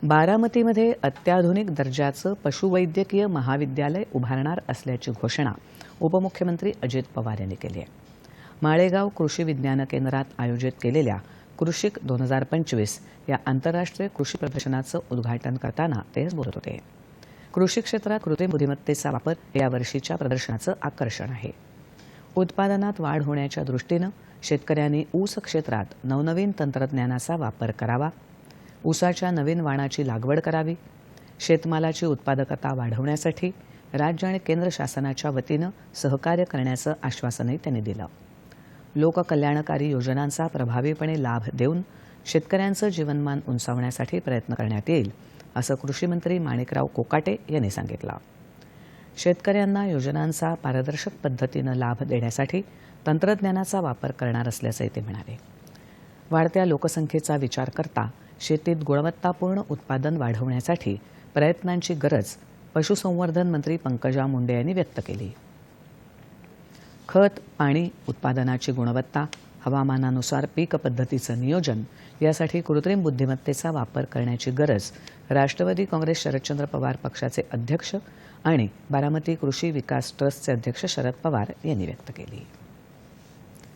बारामतीमध्ये अत्याधुनिक दर्जाचं पशुवैद्यकीय महाविद्यालय उभारणार असल्याची घोषणा उपमुख्यमंत्री अजित पवार यांनी केली आहे. माळेगाव कृषी विज्ञान केंद्रात आयोजित केलेल्या कृषिक 2025 या आंतरराष्ट्रीय कृषी प्रदर्शनाचं उद्घाटन करताना ते बोलत होते. कृषी क्षेत्रात कृत्रिम बुद्धिमत्तेचा वापर हे या वर्षीच्या प्रदर्शनाचं आकर्षण आहे. उत्पादनात वाढ होण्याच्या दृष्टीनं शेतकऱ्यांनी ऊस क्षेत्रात नवनवीन तंत्रज्ञानाचा वापर करावा, ऊसाच्या नवीन वाणाची लागवड करावी, शेतमालाची उत्पादकता वाढवण्यासाठी राज्य आणि केंद्र शासनाच्या वतीनं सहकार्य करण्याचं आश्वासनही त्यांनी दिलं. लोककल्याणकारी योजनांचा प्रभावीपणे लाभ देऊन शेतकऱ्यांचं जीवनमान उंचावण्यासाठी प्रयत्न करण्यात येईल, असं कृषीमंत्री माणिकराव कोकाटे यांनी सांगितलं. शेतकऱ्यांना योजनांचा पारदर्शक पद्धतीनं लाभ देण्यासाठी तंत्रज्ञानाचा वापर करणार असल्याचंही ते म्हणाले. वाढत्या लोकसंख्येचा विचार करता शेतीत गुणवत्तापूर्ण उत्पादन वाढवण्यासाठी प्रयत्नांची गरज पशुसंवर्धन मंत्री पंकजा मुंडे यांनी व्यक्त केली. खत, पाणी, उत्पादनाची गुणवत्ता, हवामानानुसार पीक पद्धतीचं नियोजन यासाठी कृत्रिम बुद्धिमत्तेचा वापर करण्याची गरज राष्ट्रवादी काँग्रेस शरदचंद्र पवार पक्षाचे अध्यक्ष आणि बारामती कृषी विकास ट्रस्टचे अध्यक्ष शरद पवार यांनी व्यक्त केली.